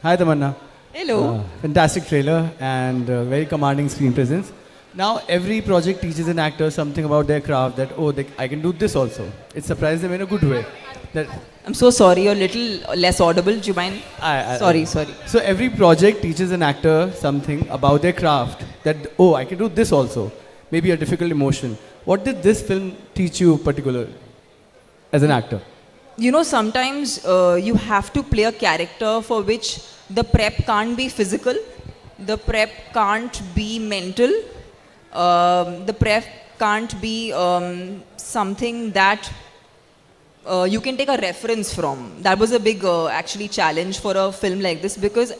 Hi Tamanna. Hello. Fantastic trailer and very commanding screen presence. Now every project teaches an actor something about their craft that I can do this also. It surprises them in a good way. That I'm so sorry, you're a little less audible. Do you mind? Sorry. So every project teaches an actor something about their craft that I can do this also. Maybe a difficult emotion. What did this film teach you particularly as an actor? You know, sometimes you have to play a character for which the prep can't be physical, the prep can't be mental, the prep can't be something that you can take a reference from. That was a big actually challenge for a film like this because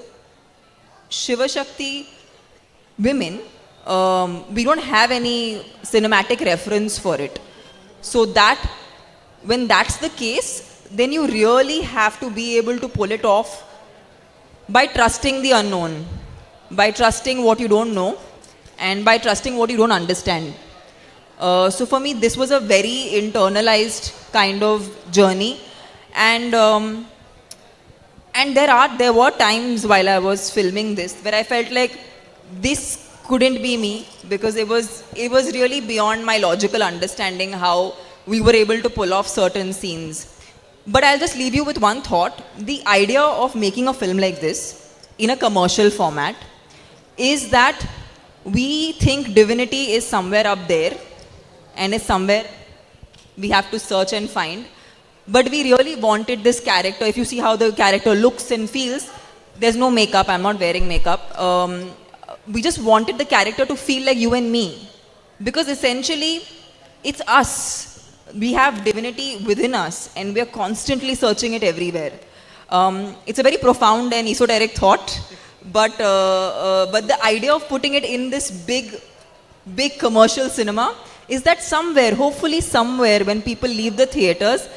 Shiva Shakti women, we don't have any cinematic reference for it. So that when that's the case, then you really have to be able to pull it off by trusting the unknown, by trusting what you don't know, and by trusting what you don't understand. So for me, this was a very internalized kind of journey, and there were times while I was filming this where I felt like this couldn't be me because it was really beyond my logical understanding how we were able to pull off certain scenes. But I'll just leave you with one thought. The idea of making a film like this in a commercial format is that we think divinity is somewhere up there and is somewhere we have to search and find. But we really wanted this character. If you see how the character looks and feels, there's no makeup. I'm not wearing makeup. We just wanted the character to feel like you and me. Because essentially, it's us. We have divinity within us and we are constantly searching it everywhere. It's a very profound and esoteric thought, but the idea of putting it in this big commercial cinema is that somewhere, hopefully somewhere, when people leave the theaters,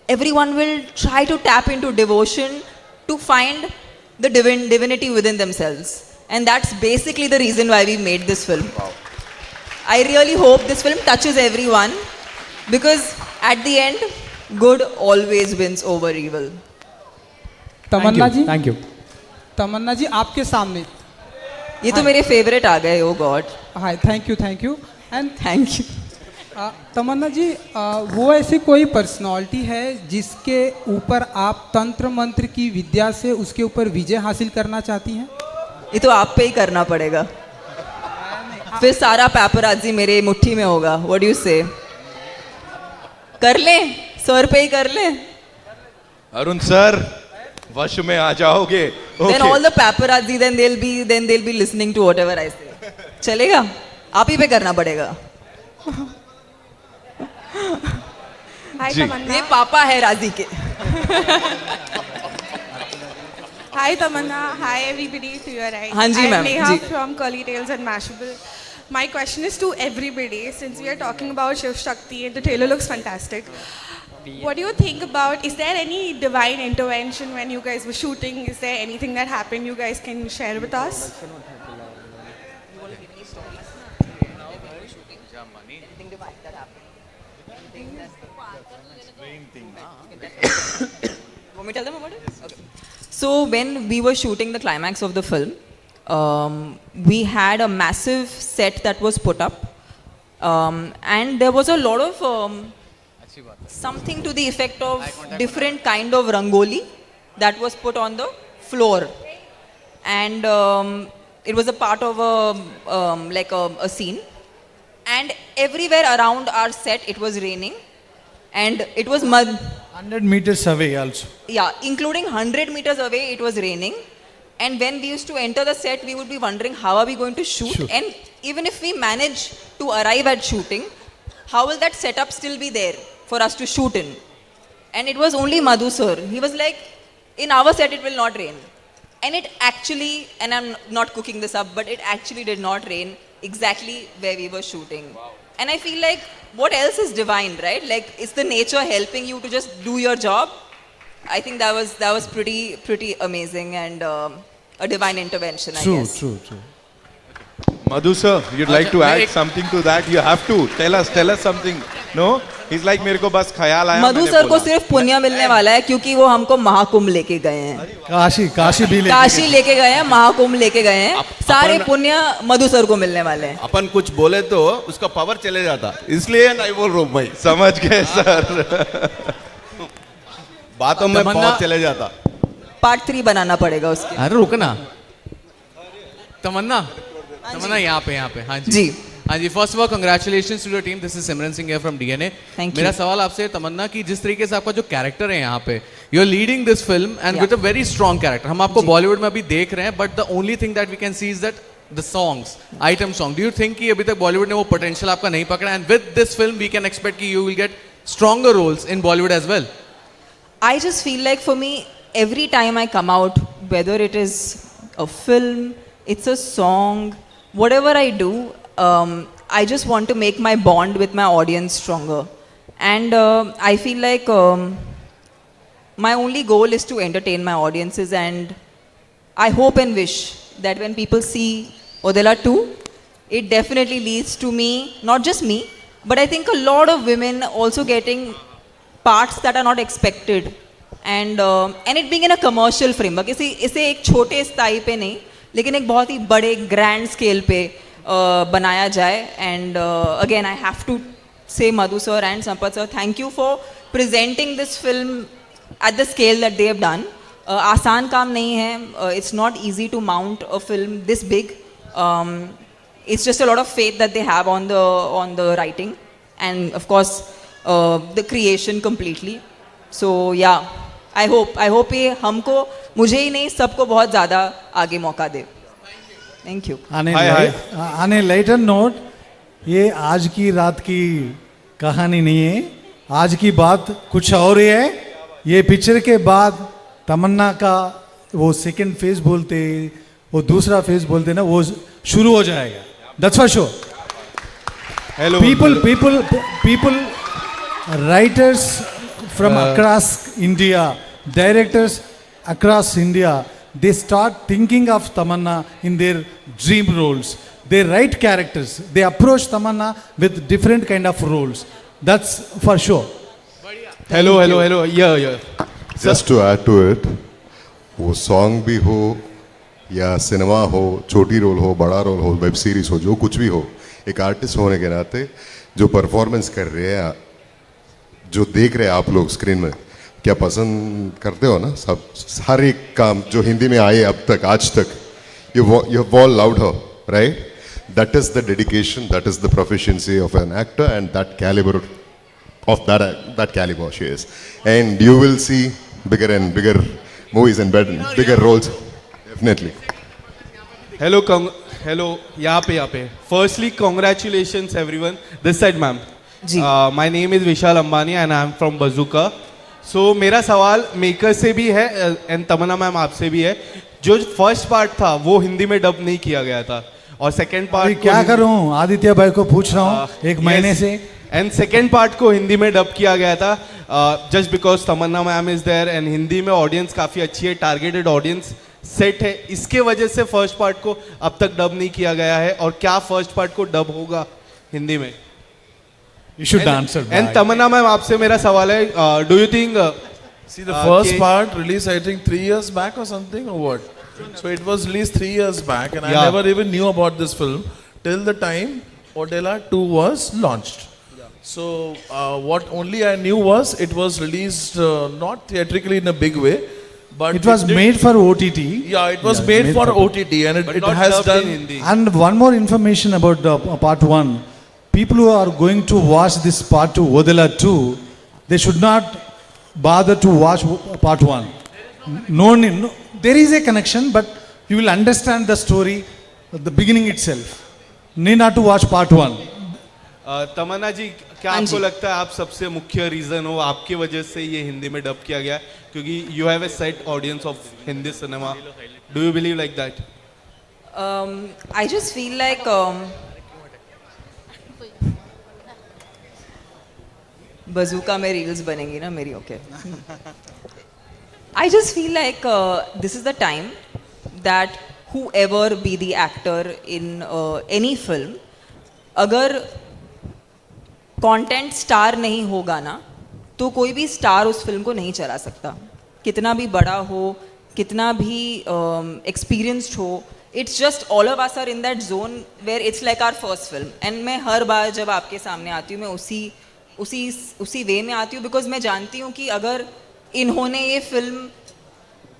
everyone will try to tap into devotion to find the divinity within themselves. And that's basically the reason why we made this film. Wow. I really hope this film touches everyone. Because at the end, good always wins over evil. Tamannaah ji, Thank you. तमन्ना जी आपके सामने. ये तो मेरे favourite आ गए. Oh God. Hi, thank you and Thank you. तमन्ना जी, वो ऐसी कोई personality है जिसके ऊपर आप तंत्र मंत्र की विद्या से उसके ऊपर विजय हासिल करना चाहती हैं? ये तो आप पे ही करना पड़ेगा. फिर सारा पैपराजी मेरे मुट्ठी में होगा. What do you say? कर ले, सर पे ही कर ले. अरुण सर, वश में आ जाओगे. Then all the paparazzi, then they'll be listening to whatever I say. चलेगा? आप ही पे करना पड़ेगा. Hi Tamanna. ये पापा है राजी के. Hi Tamanna. Hi everybody to your right. हाँ जी, I'm ma'am. Neha ji. from Curly Tales and Mashable. My question is to everybody, since we are talking about Shiv Shakti and the trailer looks fantastic. What do you think about, is there any divine intervention when you guys were shooting? Is there anything that happened you guys can share with us? Want me to tell them about it? Okay. So when we were shooting the climax of the film, we had a massive set that was put up, and there was a lot of something to the effect of different kind of rangoli that was put on the floor, and it was a part of a scene, and everywhere around our set it was raining, and it was mud. 100 meters away also. Yeah, including 100 meters away, it was raining. And when we used to enter the set, we would be wondering how are we going to shoot? And even if we manage to arrive at shooting, how will that setup still be there for us to shoot in? And it was only Madhu sir. He was like, in our set it will not rain. And it actually, and I'm not cooking this up, but it actually did not rain exactly where we were shooting. Wow. And I feel like, what else is divine, right? Like, it's the nature helping you to just do your job. I think that was pretty amazing and a divine intervention, I guess. True. Madhu sir, you'd like to add something to that? You have to tell us something. No is like मेरे को बस ख्याल आया मधु मैंने sir को बोला। सिर्फ पुण्य मिलने वाला है क्योंकि वो हमको महाकुंभ लेके गए हैं, काशी भी काशी लेके गए हैं, महाकुंभ लेके गए हैं, सारे पुण्य मधु सर को मिलने वाले हैं। अपन कुछ बोले तो उसका पावर चले जाता, इसलिए नहीं बोल रहा हूँ भाई। समझ गए सर। बातों में तमन्ना- पावर चले जाता। पार्ट 3 बनाना पड़ेगा उसके। अरे रुकना, तमन्ना तमन्ना यहाँ पे हाँ जी जी। हाँ जी, first of all congratulations to your team, this is Simran Singh here from DNA. Thank you. मेरा सवाल आपसे है, तमन्ना, कि जिस तरीके से आपका जो कैरेक्टर है यहाँ पे, you are leading this film and with a very strong character. हम आपको बॉलीवुड में अभी देख रहे हैं, but the only thing that we can see is that the songs, item song. Do you think कि अभी तक बॉलीवुड ने वो पोटेंशियल आपका नहीं पकड़ा, and with this film we can expect कि you will get stronger roles in Bollywood as well? I just feel like for me, every time I come out, whether it is a film, it's a song, whatever I do, I just want to make my bond with my audience stronger. And I feel like my only goal is to entertain my audiences, and I hope and wish that when people see Odela 2, it definitely leads to me, not just me, but I think a lot of women also getting parts that are not expected, and it being in a commercial framework. इसे एक छोटे स्थाई पे नहीं, लेकिन एक बहुत ही बड़े ग्रैंड स्केल पे बनाया जाए. And again, I have to say Madhu sir and Sampath sir, thank you for presenting this film at the scale that they have done. आसान काम नहीं है. It's not easy to mount a film this big. It's just a lot of faith that they have on the writing, and of course the creation completely. So yeah, I hope ये हमको, मुझे ही नहीं, सबको बहुत ज़्यादा आगे मौका दे. Thank you. On a lighter note, ये आज की रात की कहानी नहीं है, आज की बात कुछ और ही है. ये पिक्चर के बाद तमन्ना का वो सेकंड फेज बोलते, वो दूसरा फेज बोलते ना, वो शुरू हो जाएगा. That's for sure. Hello. People, writers from across India, directors across India, they start thinking of Tamanna in their dream roles. They write characters. They approach Tamanna with different kind of roles. That's for sure. Hello. Yeah. Just to add to it, वो song भी हो या cinema हो, छोटी role हो, बड़ा role हो, web series हो, जो कुछ भी हो, एक आर्टिस्ट होने के नाते जो परफॉर्मेंस कर रहे हैं, जो देख रहे हैं आप लोग स्क्रीन में, क्या पसंद करते हो ना सब? हर एक काम जो हिंदी में आए अब तक, आज तक, you have all loved her, right? That is the dedication, that is the proficiency of an actor, and that caliber of that caliber she is. And you will see bigger and bigger movies and bigger roles, definitely. Hello, यहाँ पे. Firstly, congratulations everyone. This side, ma'am. Ji. My name is Vishal Ambani and I am from Bazooka. So मेरा सवाल maker से भी है and Tamannaah ma'am आपसे भी है. जो फर्स्ट पार्ट था वो हिंदी में डब नहीं किया गया था, और सेकंड अभी पार्ट क्या करूं, आदित्य भाई को पूछ रहा हूं एक महीने से. एंड सेकेंड पार्ट को हिंदी में डब किया गया था just because Tamannaah ma'am is there, and Hindi में ऑडियंस काफ़ी अच्छी है, टारगेटेड ऑडियंस सेट है, इसके वजह से फर्स्ट पार्ट को अब तक डब नहीं किया गया है. और क्या फर्स्ट पार्ट को डब होगा हिंदी में? You should answer. And Tamannaah ma'am आपसे मेरा सवाल है, do you think See, the first part released, I think, 3 years back or something, or what? So it was released 3 years back, and I Yeah. never even knew about this film till the time Odela 2 was launched. So what only I knew was it was released not theatrically in a big way, but It was did- made for OTT. Yeah, it was made for OTT, and it not has dubbed in done. Hindi? And one more information about the part 1. People who are going to watch this part 2, Odela 2, they should not bother to watch part 1. No, there is a connection, but you will understand the story at the beginning itself. Need not to watch part 1. तमन्ना जी, क्या हाँ आपको जी. लगता है आप सबसे मुख्य reason हो, आपकी वजह से ये हिंदी में डब किया गया, क्योंकि you have a set audience of Hindi cinema? Do you believe like that? I just feel like बजूका में रील्स बनेंगी ना मेरी. Okay. I just feel like this is the time that whoever be the actor in any film, अगर content star नहीं होगा ना, तो कोई भी स्टार उस फिल्म को नहीं चला सकता, कितना भी बड़ा हो, कितना भी एक्सपीरियंस्ड हो. It's just all of us are in that zone where it's like our first film. And मैं हर बार जब आपके सामने आती हूँ, मैं उसी वे में आती हूँ, बिकॉज मैं जानती हूँ कि अगर इन्होंने ये फिल्म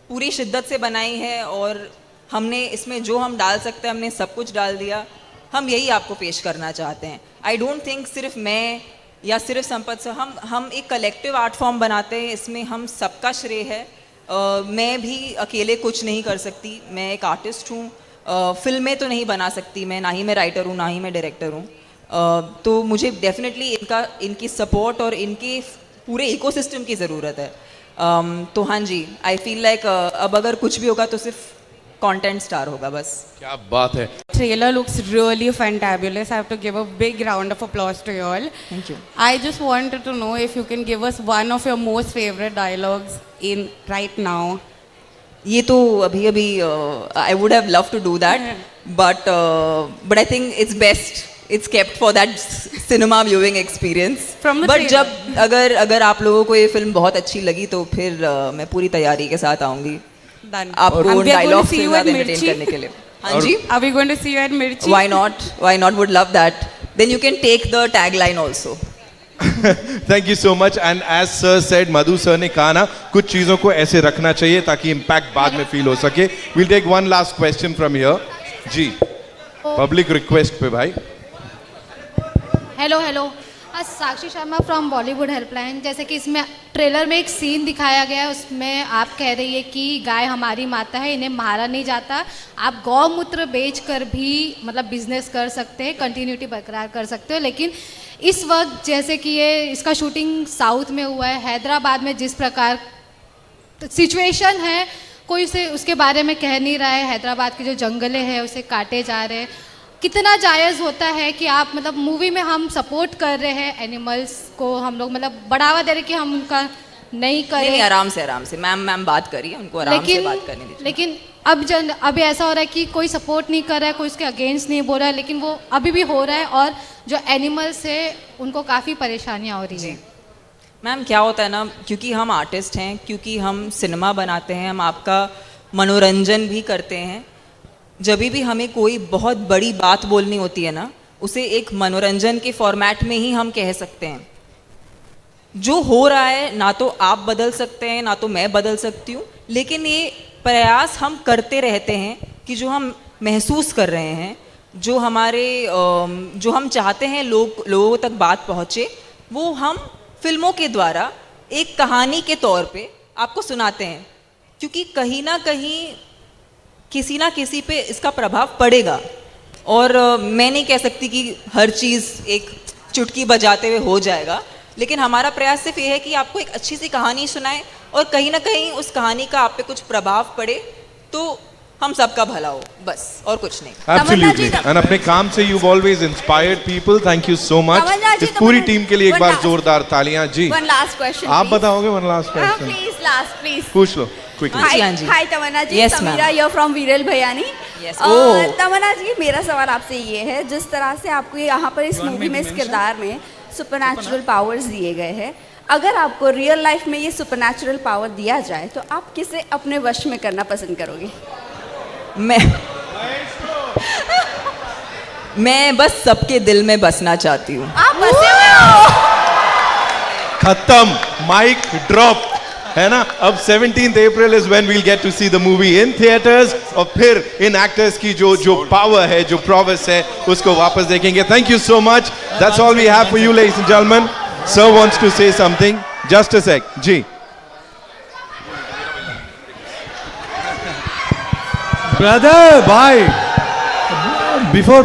पूरी शिद्दत से बनाई है और हमने इसमें जो हम डाल सकते हैं हमने सब कुछ डाल दिया, हम यही आपको पेश करना चाहते हैं. आई डोंट थिंक सिर्फ मैं या सिर्फ संपत सर, हम एक कलेक्टिव आर्ट फॉर्म बनाते हैं, इसमें हम सबका श्रेय है. मैं भी अकेले कुछ नहीं कर सकती, मैं एक आर्टिस्ट हूँ, फिल्में तो नहीं बना सकती मैं, ना ही मैं राइटर हूँ ना ही मैं डायरेक्टर हूँ. तो मुझे डेफिनेटली इनकी सपोर्ट और इनके पूरे इकोसिस्टम की ज़रूरत है. तो हाँ जी, आई फील लाइक अब अगर कुछ भी होगा तो सिर्फ कंटेंट स्टार होगा बस. क्या बात है. Trailer looks really fantabulous. I have to give a big round of applause to you all. Thank you. I just wanted to know if you can give us one of your most favorite dialogues in right now. ये तो अभी I would have loved to do that, but I think it's best it's kept for that cinema viewing experience. From the but trailer. जब अगर आप लोगों को ये film बहुत अच्छी लगी तो फिर मैं पूरी तैयारी के साथ आऊंगी Done. आपको And we are going dialogue to see से you ज़्यादा at एंटरटेन Mirchi. करने के लिए. हाँ जी. Are we going to see you at Mirchi? Why not? Would love that. Then you can take the tagline also. Thank you so much. And as sir said, Madhu sir ने कहा ना, कुछ चीजों को ऐसे रखना चाहिए ताकि इम्पैक्ट बाद में फील हो सके. Will take one last question from here. जी, पब्लिक रिक्वेस्ट पे भाई. Hello Sakshi Sharma from Bollywood helpline. जैसे कि इसमें ट्रेलर में एक सीन दिखाया गया है, उसमें आप कह रही है कि गाय हमारी माता है, इन्हें मारा नहीं जाता. आप गौमूत्र बेचकर भी मतलब बिजनेस कर सकते हैं, कंटिन्यूटी बरकरार कर सकते हो. लेकिन इस वक्त जैसे कि इसका शूटिंग साउथ में हुआ है, हैदराबाद में जिस प्रकार सिचुएशन है, कोई उसके बारे में कह नहीं रहा है. हैदराबाद के जो जंगले हैं उसे काटे जा रहे हैं. कितना जायज़ होता है कि आप मतलब मूवी में हम सपोर्ट कर रहे हैं एनिमल्स को, हम लोग मतलब बढ़ावा दे रहे हैं कि हम उनका नहीं करें. नहीं, आराम से मैम बात करिए, उनको आराम से बात करने दीजिए. लेकिन अब ऐसा हो रहा है कि कोई सपोर्ट नहीं कर रहा है, कोई उसके अगेंस्ट नहीं बोल रहा है, लेकिन वो अभी भी हो रहा है और जो एनिमल्स है उनको काफ़ी परेशानियाँ हो रही हैं. मैम क्या होता है ना, क्योंकि हम आर्टिस्ट हैं, क्योंकि हम सिनेमा बनाते हैं, हम आपका मनोरंजन भी करते हैं. जब भी हमें कोई बहुत बड़ी बात बोलनी होती है ना, उसे एक मनोरंजन के फॉर्मेट में ही हम कह सकते हैं. जो हो रहा है ना तो आप बदल सकते हैं ना तो मैं बदल सकती हूँ, लेकिन ये प्रयास हम करते रहते हैं कि जो हम महसूस कर रहे हैं, जो हम चाहते हैं लोगों तक बात पहुँचे, वो हम फिल्मों के द्वारा एक कहानी के तौर पे आपको सुनाते हैं. क्योंकि कहीं ना कहीं किसी ना किसी पे इसका प्रभाव पड़ेगा. और मैं नहीं कह सकती कि हर चीज़ एक चुटकी बजाते हुए हो जाएगा, लेकिन हमारा प्रयास सिर्फ ये है कि आपको एक अच्छी सी कहानी सुनाएं और कहीं ना कहीं उस कहानी का आप पे कुछ प्रभाव पड़े तो हम सबका भला हो, बस और कुछ नहीं. एब्सोल्युटली. एंड अपने काम से you always inspired people. Thank you so much. इस पूरी टीम के लिए एक बार जोरदार तालियां. जी, One last question. आप बताओगे वन लास्ट क्वेश्चन. Please. पूछ लो quickly. Hi Tamanna ji. Yes, Samira ma'am. here from Viral Bhayani. Yes. Oh. Tamanna जी, मेरा सवाल आपसे ये है, जिस तरह से आपको यहाँ पर इस मूवी में, इस किरदार में सुपरनैचुरल पावर्स दिए गए हैं, अगर आपको रियल लाइफ में ये सुपरनैचुरल पावर दिया जाए तो आप किसे अपने वश में करना पसंद करोगे? मैं बस सबके दिल में बसना चाहती हूँ. आप बसे हुए हो. खत्म. Mic drop. है ना. अब 17th April is when we'll get to see the movie in theatres, और फिर इन एक्टर्स की जो पावर है, जो प्रोवेस है, उसको वापस देखेंगे. Thank you so much. That's all we have for you ladies and gentleman. Sir wants to say something. Just a sec. जी. Brother, bye.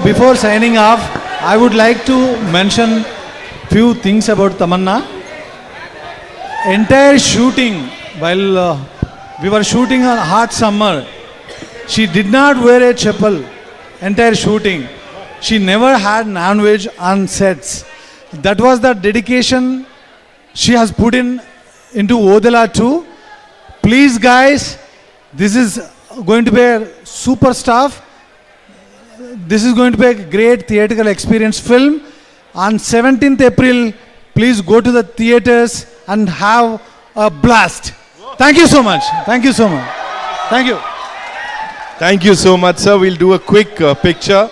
Before signing off, I would like to mention few things about Tamanna. Entire shooting, while we were shooting on hot summer, she did not wear a chappal. Entire shooting, she never had non-veg on sets. That was the dedication she has put into Odala too. Please, guys, this is going to be a super stuff. This is going to be a great theatrical experience film. On 17th April, please go to the theaters and have a blast. Thank you so much. Thank you so much. Thank you. Thank you so much, sir. We'll do a quick picture.